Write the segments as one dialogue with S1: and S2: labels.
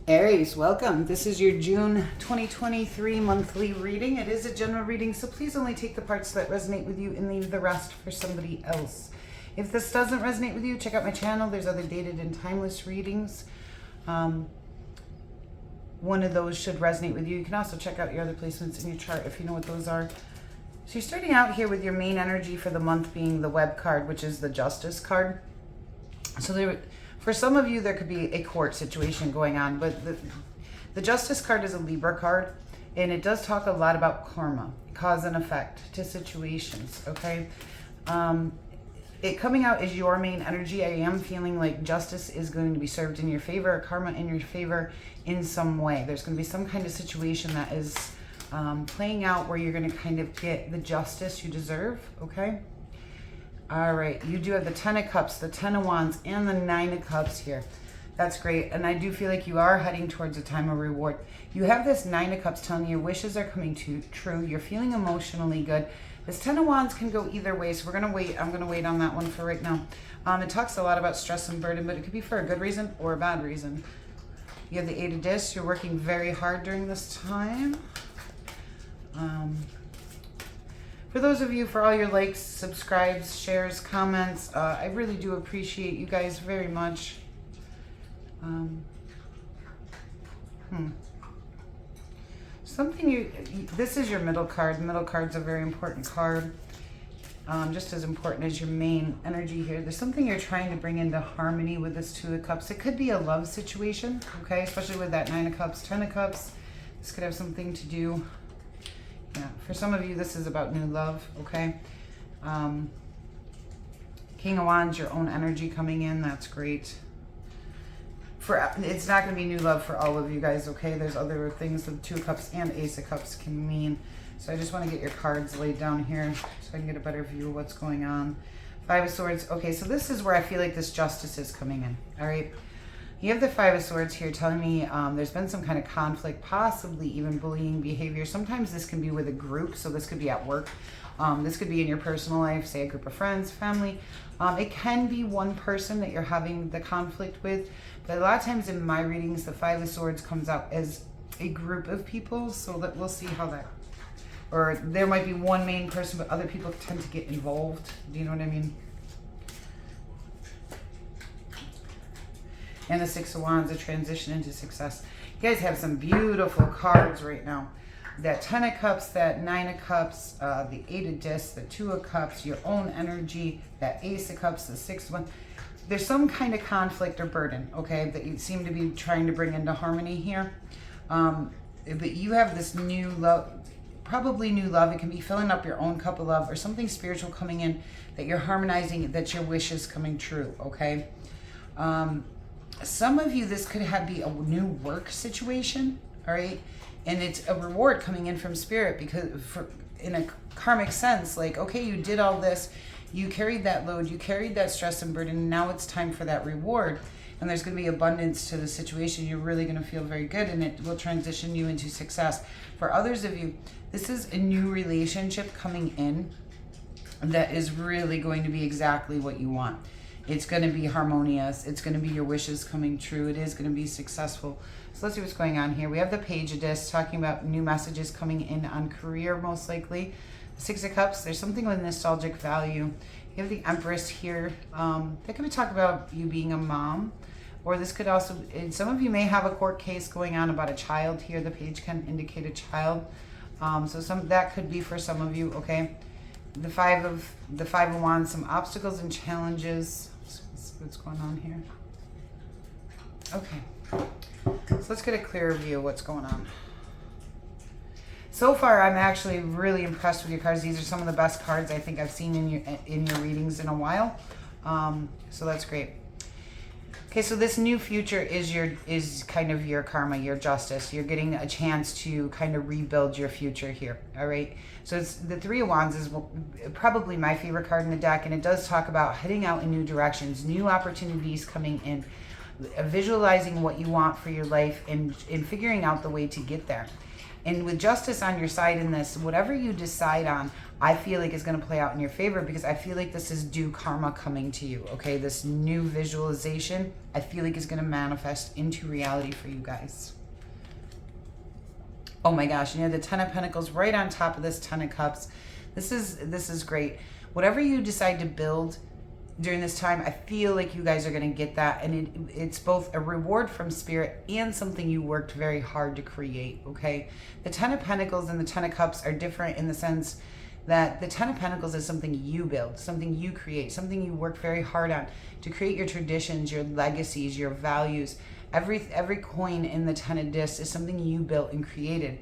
S1: Aries, welcome. This is your June 2023 monthly reading. It is a general reading, so please only take the parts that resonate with you and leave the rest for somebody else. If this doesn't resonate with you, check out my channel. There's other dated and timeless readings. One of those should resonate with you. You can also check out your other placements in your chart if you know what those are. So you're starting out here with your main energy for the month being the Web card, which is the Justice card. So for some of you, there could be a court situation going on, but the Justice card is a Libra card, and it does talk a lot about karma, cause and effect to situations, okay? It coming out as your main energy. I am feeling like justice is going to be served in your favor, karma in your favor in some way. There's going to be some kind of situation that is playing out where you're going to kind of get the justice you deserve, okay? All right, you do have the 10 of Cups, the 10 of Wands, and the 9 of Cups here. That's great, and I do feel like you are heading towards a time of reward. You have this 9 of Cups telling you your wishes are coming true. You're feeling emotionally good. This 10 of Wands can go either way, so we're going to wait. I'm going to wait on that one for right now. It talks a lot about stress and burden, but it could be for a good reason or a bad reason. You have the 8 of Discs. You're working very hard during this time. For those of you, for all your likes, subscribes, shares, comments, I really do appreciate you guys very much. This is your middle card. The middle card's a very important card. Just as important as your main energy here. There's something you're trying to bring into harmony with this 2 of Cups. It could be a love situation, okay? Especially with that 9 of Cups, 10 of Cups. This could have something to do. Yeah, for some of you, this is about new love, okay? King of Wands, your own energy coming in. That's great. It's not going to be new love for all of you guys, okay? There's other things that 2 of Cups and Ace of Cups can mean. So I just want to get your cards laid down here so I can get a better view of what's going on. 5 of Swords. Okay, so this is where I feel like this justice is coming in, all right? You have the 5 of Swords here telling me there's been some kind of conflict, possibly even bullying behavior. Sometimes this can be with a group, so this could be at work. This could be in your personal life, say a group of friends, family. It can be one person that you're having the conflict with, but a lot of times in my readings, the 5 of Swords comes out as a group of people, so that we'll see how that, or there might be one main person, but other people tend to get involved. Do you know what I mean? And the 6 of Wands, a transition into success. You guys have some beautiful cards right now. That 10 of Cups, that 9 of Cups, the 8 of Discs, the 2 of Cups, your own energy, that Ace of Cups, the 6th one. There's some kind of conflict or burden, okay, that you seem to be trying to bring into harmony here. But you have this new love, probably new love. It can be filling up your own cup of love or something spiritual coming in that you're harmonizing, that your wish is coming true, okay? Some of you, this could be a new work situation, all right? And it's a reward coming in from spirit because in a karmic sense, like, okay, you did all this, you carried that load, you carried that stress and burden, and now it's time for that reward. And there's going to be abundance to the situation. You're really going to feel very good, and it will transition you into success. For others of you, this is a new relationship coming in that is really going to be exactly what you want. It's going to be harmonious. It's going to be your wishes coming true. It is going to be successful. So let's see what's going on here. We have the Page of Discs talking about new messages coming in on career, most likely. The 6 of Cups, there's something with nostalgic value. You have the Empress here. That could be talking about you being a mom. Or this could also, some of you may have a court case going on about a child here. The page can indicate a child. So that could be for some of you, okay? The 5 of Wands, some obstacles and challenges. What's going on here? Okay, so let's get a clearer view of what's going on. So far, I'm actually really impressed with your cards. These are some of the best cards I think I've seen in your readings in a while. So that's great. Okay, so this new future is kind of your karma, your justice. You're getting a chance to kind of rebuild your future here, all right? So it's the 3 of Wands is probably my favorite card in the deck, and it does talk about heading out in new directions, new opportunities coming in, visualizing what you want for your life and figuring out the way to get there. And with justice on your side in this, whatever you decide on, I feel like is going to play out in your favor, because I feel like this is due karma coming to you, okay? This new visualization, I feel like is going to manifest into reality for you guys. Oh my gosh, and you have the Ten of Pentacles right on top of this Ten of Cups. This is great. Whatever you decide to build during this time, I feel like you guys are going to get that, and it's both a reward from spirit and something you worked very hard to create, okay? The Ten of Pentacles and the Ten of Cups are different in the sense that the Ten of Pentacles is something you build, something you create, something you work very hard on to create your traditions, your legacies, your values. Every coin in the Ten of Discs is something you built and created.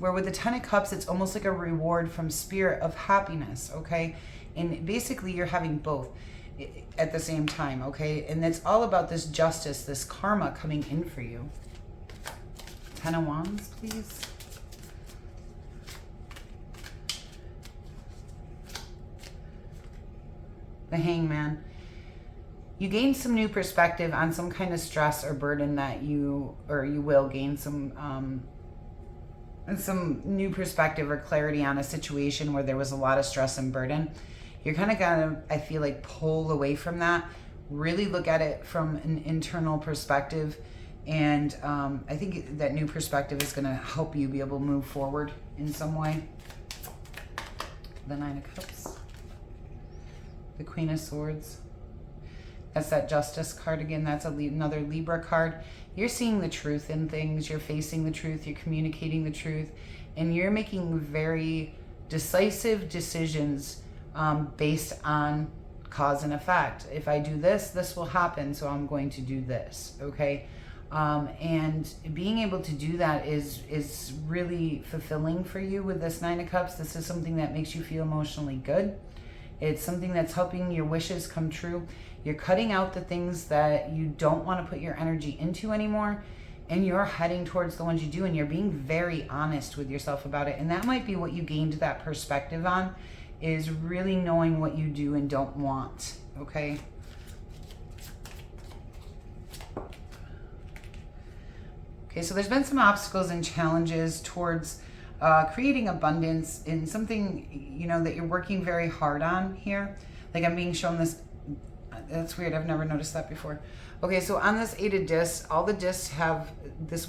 S1: Where with the Ten of Cups, it's almost like a reward from spirit of happiness, okay? And basically you're having both at the same time, okay? And it's all about this justice, this karma coming in for you. Ten of Wands, please. The Hangman. You gain some new perspective on some kind of stress or burden that you will gain some new perspective or clarity on a situation where there was a lot of stress and burden. You're kind of gonna, I feel like, pull away from that, really look at it from an internal perspective. And I think that new perspective is gonna help you be able to move forward in some way. The Nine of Cups. The Queen of Swords. That's that Justice card again. That's another Libra card. You're seeing the truth in things. You're facing the truth. You're communicating the truth. And you're making very decisive decisions based on cause and effect. If I do this, this will happen, so I'm going to do this, okay? And being able to do that is really fulfilling for you with this Nine of Cups. This is something that makes you feel emotionally good. It's something that's helping your wishes come true. You're cutting out the things that you don't want to put your energy into anymore, and you're heading towards the ones you do, and you're being very honest with yourself about it. And that might be what you gained that perspective on, is really knowing what you do and don't want, okay? Okay, so there's been some obstacles and challenges towards creating abundance in something, you know, that you're working very hard on here. Like I'm being shown this. That's weird. I've never noticed that before. Okay, so on this Eight of Discs, all the discs have this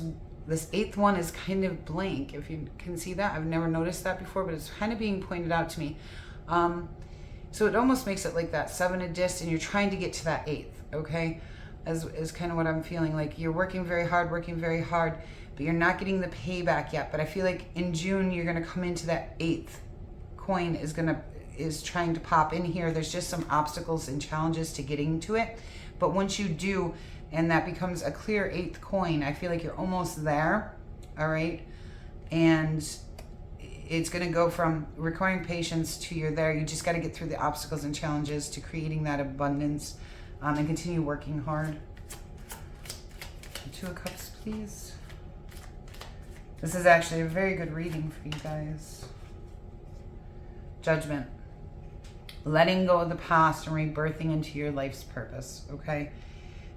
S1: eighth one is kind of blank. If you can see that, I've never noticed that before, but it's kind of being pointed out to me. So it almost makes it like that Seven of Discs, and you're trying to get to that eighth, okay? Is kind of what I'm feeling. Like you're working very hard, but you're not getting the payback yet. But I feel like in June, you're going to come into that eighth coin is trying to pop in here. There's just some obstacles and challenges to getting to it. But once you do, and that becomes a clear eighth coin, I feel like you're almost there, all right? And it's going to go from requiring patience to you're there. You just got to get through the obstacles and challenges to creating that abundance, and continue working hard. Two of Cups, please. This is actually a very good reading for you guys. Judgment. Letting go of the past and rebirthing into your life's purpose, okay?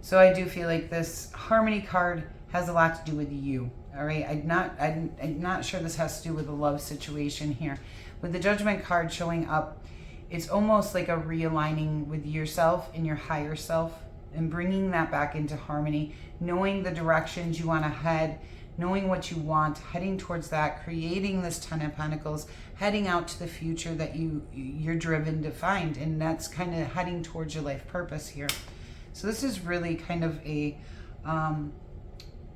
S1: So I do feel like this Harmony card has a lot to do with you, all right? I'm not sure this has to do with a love situation here. With the Judgment card showing up, it's almost like a realigning with yourself and your higher self and bringing that back into harmony, knowing the directions you want to head, knowing what you want, heading towards that, creating this Ten of Pentacles, heading out to the future that you're driven to find, and that's kind of heading towards your life purpose here. So this is really kind of a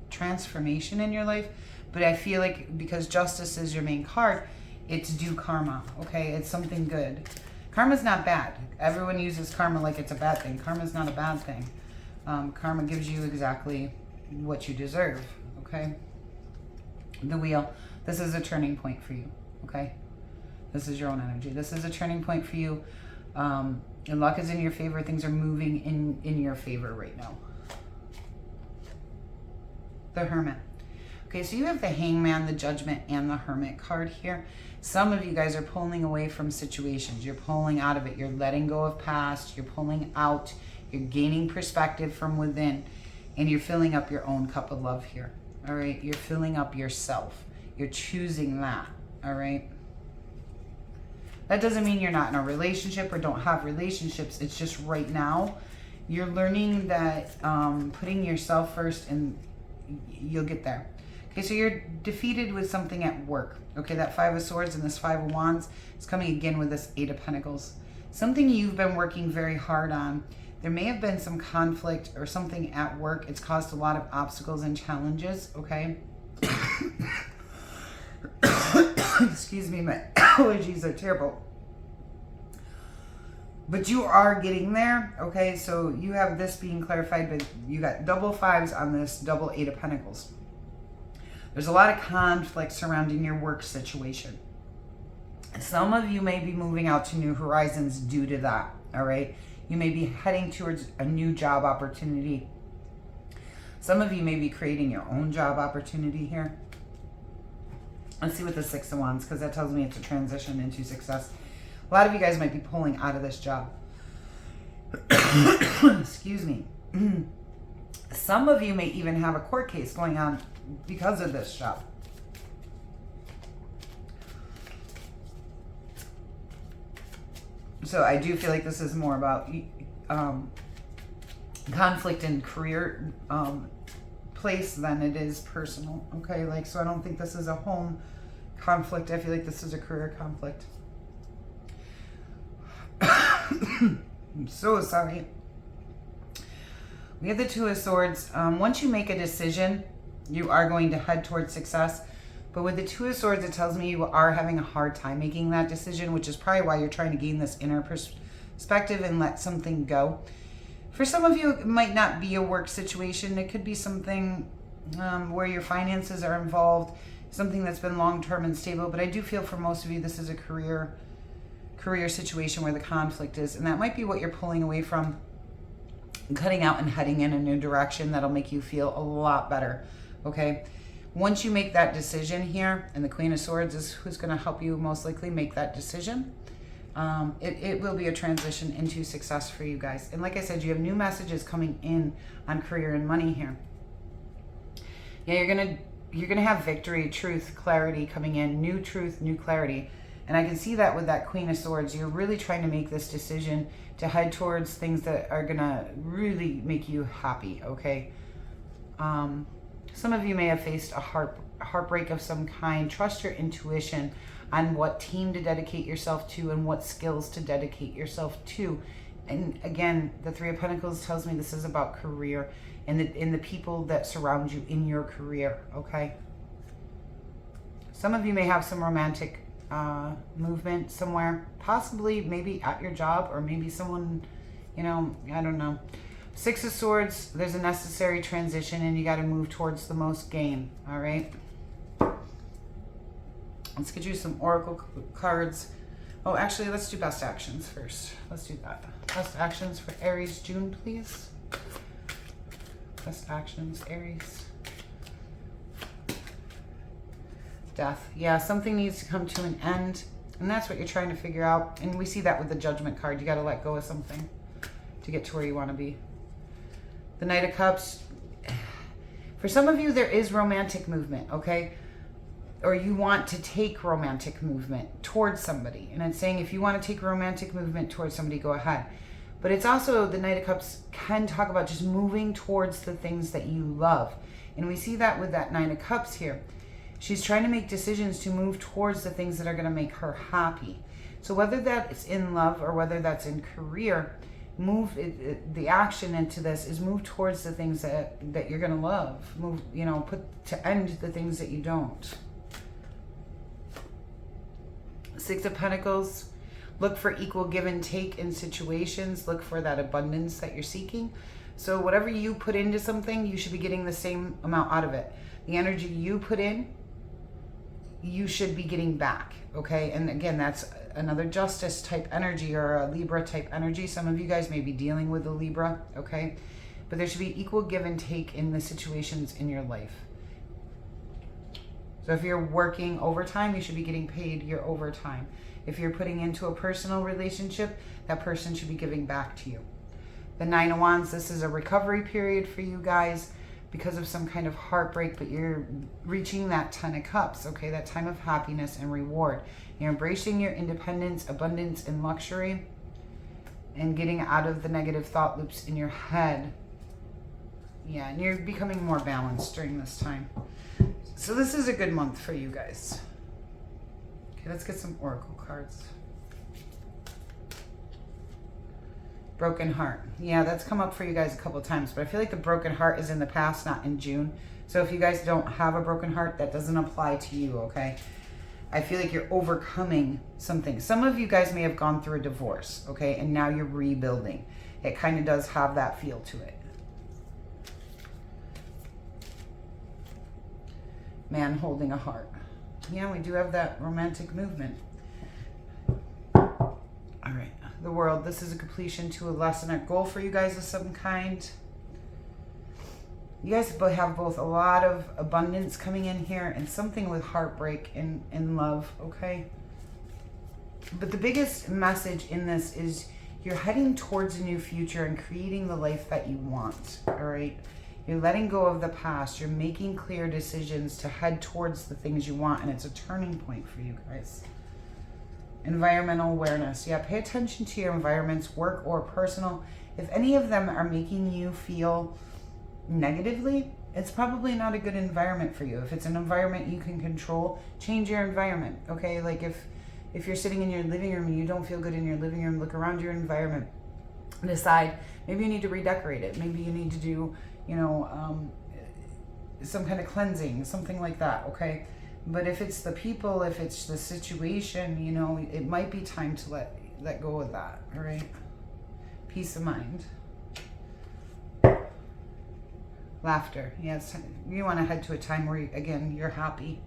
S1: transformation in your life, but I feel like because Justice is your main card, it's due karma, okay? It's something good. Karma's not bad. Everyone uses karma like it's a bad thing. Karma's not a bad thing. Karma gives you exactly what you deserve, okay? The Wheel. This is a turning point for you, okay? This is your own energy. This is a turning point for you. Your luck is in your favor. Things are moving in your favor right now. The Hermit. Okay, so you have the Hangman, the Judgment, and the Hermit card here. Some of you guys are pulling away from situations. You're pulling out of it. You're letting go of past. You're pulling out. You're gaining perspective from within. And you're filling up your own cup of love here. All right? You're filling up yourself. You're choosing that, all right? That doesn't mean you're not in a relationship or don't have relationships. It's just right now, you're learning that putting yourself first and you'll get there. Okay, so you're defeated with something at work. Okay, that Five of Swords and this Five of Wands is coming again with this Eight of Pentacles. Something you've been working very hard on. There may have been some conflict or something at work. It's caused a lot of obstacles and challenges, okay? Excuse me, my allergies are terrible. But you are getting there, okay? So you have this being clarified, but you got double fives on this double Eight of Pentacles. There's a lot of conflict surrounding your work situation. Some of you may be moving out to new horizons due to that, all right? You may be heading towards a new job opportunity. Some of you may be creating your own job opportunity here. Let's see what the Six of Wands, because that tells me it's a transition into success. A lot of you guys might be pulling out of this job. Excuse me. Some of you may even have a court case going on because of this job. So I do feel like this is more about conflict in career place than it is personal. Okay, like, so I don't think this is a home conflict. I feel like this is a career conflict. I'm so sorry. We have the Two of Swords. Once you make a decision, you are going to head towards success. But with the Two of Swords, it tells me you are having a hard time making that decision, which is probably why you're trying to gain this inner perspective and let something go. For some of you, it might not be a work situation. It could be something where your finances are involved, something that's been long-term and stable. But I do feel for most of you, this is a career situation where the conflict is. And that might be what you're pulling away from, cutting out and heading in a new direction that'll make you feel a lot better, okay? Once you make that decision here, and the Queen of Swords is who's going to help you most likely make that decision, it will be a transition into success for you guys. And like I said, you have new messages coming in on career and money here. Yeah, you're gonna have victory, truth, clarity coming in, new truth, new clarity. And I can see that with that Queen of Swords. You're really trying to make this decision to head towards things that are gonna really make you happy, okay? Some of you may have faced a heartbreak of some kind. Trust your intuition on what team to dedicate yourself to and what skills to dedicate yourself to. And again, the Three of Pentacles tells me this is about career and the people that surround you in your career, okay? Some of you may have some romantic movement somewhere, possibly maybe at your job or maybe someone, you know, I don't know. Six of Swords, there's a necessary transition and you got to move towards the most gain, all right? Let's get you some Oracle cards. Oh, actually, let's do best actions first. Let's do that. Best actions for Aries June, please. Best actions, Aries. Death. Yeah, something needs to come to an end, and that's what you're trying to figure out. And we see that with the Judgment card. You got to let go of something to get to where you want to be. The Knight of Cups. For some of you, there is romantic movement, okay? Or you want to take romantic movement towards somebody. And it's saying if you want to take romantic movement towards somebody, go ahead. But it's also, the Knight of Cups can talk about just moving towards the things that you love. And we see that with that Nine of Cups here. She's trying to make decisions to move towards the things that are going to make her happy. So whether that's in love or whether that's in career, the action into this is move towards the things that you're going to love. Move, you know, put to end the things that you don't. Six of Pentacles. Look for equal give and take in situations. Look for that abundance that you're seeking. So whatever you put into something, you should be getting the same amount out of it. The energy you put in, you should be getting back, okay? And again, that's another Justice type energy or a Libra type energy. Some of you guys may be dealing with a Libra, okay? But there should be equal give and take in the situations in your life. So if you're working overtime, you should be getting paid your overtime. If you're putting into a personal relationship, that person should be giving back to you. The Nine of Wands, this is a recovery period for you guys because of some kind of heartbreak, but you're reaching that 10 of Cups, okay? That time of happiness and reward. You're embracing your independence, abundance, and luxury, and getting out of the negative thought loops in your head. Yeah, and you're becoming more balanced during this time. So this is a good month for you guys. Okay, let's get some oracle cards. Broken heart. Yeah, that's come up for you guys a couple of times, but I feel like the broken heart is in the past, not in June. So if you guys don't have a broken heart, that doesn't apply to you, okay? I feel like you're overcoming something. Some of you guys may have gone through a divorce, okay? And now you're rebuilding. It kind of does have that feel to it. Man holding a heart. Yeah, we do have that romantic movement. All right. The world. This is a completion to a lesson, a goal for you guys of some kind. You guys have both a lot of abundance coming in here and something with heartbreak and love, okay? But the biggest message in this is you're heading towards a new future and creating the life that you want, all right? You're letting go of the past. You're making clear decisions to head towards the things you want, and it's a turning point for you guys. Environmental awareness. Yeah, pay attention to your environments, work or personal. If any of them are making you feel negatively, it's probably not a good environment for you. If it's an environment you can control, change your environment, okay? Like if you're sitting in your living room and you don't feel good in your living room, look around your environment and decide, maybe you need to redecorate it. Maybe you need to do, you know, some kind of cleansing, something like that, okay? But if it's the people, if it's the situation, you know, it might be time to let go of that, all right? Peace of mind. Laughter. Yes, you want to head to a time where, again, you're happy.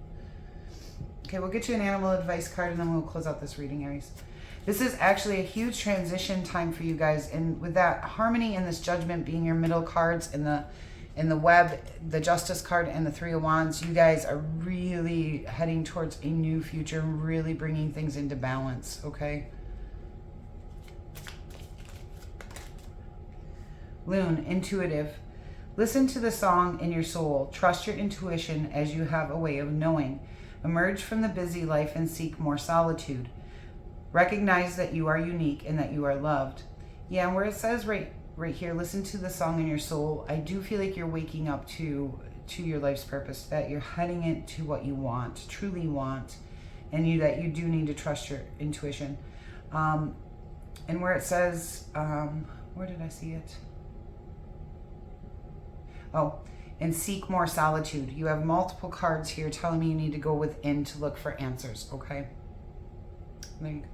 S1: Okay, we'll get you an animal advice card and then we'll close out this reading, Aries. This is actually a huge transition time for you guys. And with that harmony and this judgment being your middle cards in the web, the Justice card and the Three of Wands, you guys are really heading towards a new future, really bringing things into balance, okay? Loon, intuitive. Listen to the song in your soul. Trust your intuition as you have a way of knowing. Emerge from the busy life and seek more solitude. Recognize that you are unique and that you are loved. Yeah, and where it says right here, listen to the song in your soul, I do feel like you're waking up to your life's purpose, that you're heading it to what you want, truly want, and that you do need to trust your intuition. And where it says, where did I see it? Oh, and seek more solitude. You have multiple cards here telling me you need to go within to look for answers, okay? There you go.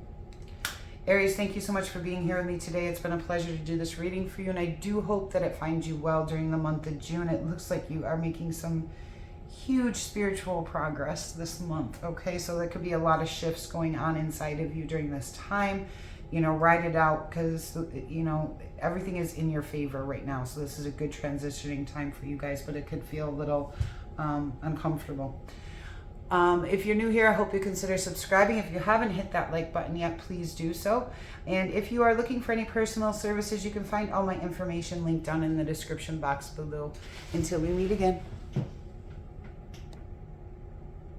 S1: Aries, thank you so much for being here with me today. It's been a pleasure to do this reading for you, and I do hope that it finds you well during the month of June. It looks like you are making some huge spiritual progress this month, okay? So there could be a lot of shifts going on inside of you during this time. You know, ride it out because, you know, everything is in your favor right now. So this is a good transitioning time for you guys, but it could feel a little uncomfortable. If you're new here, I hope you consider subscribing. If you haven't hit that like button yet, please do so. And if you are looking for any personal services, you can find all my information linked down in the description box below. Until we meet again.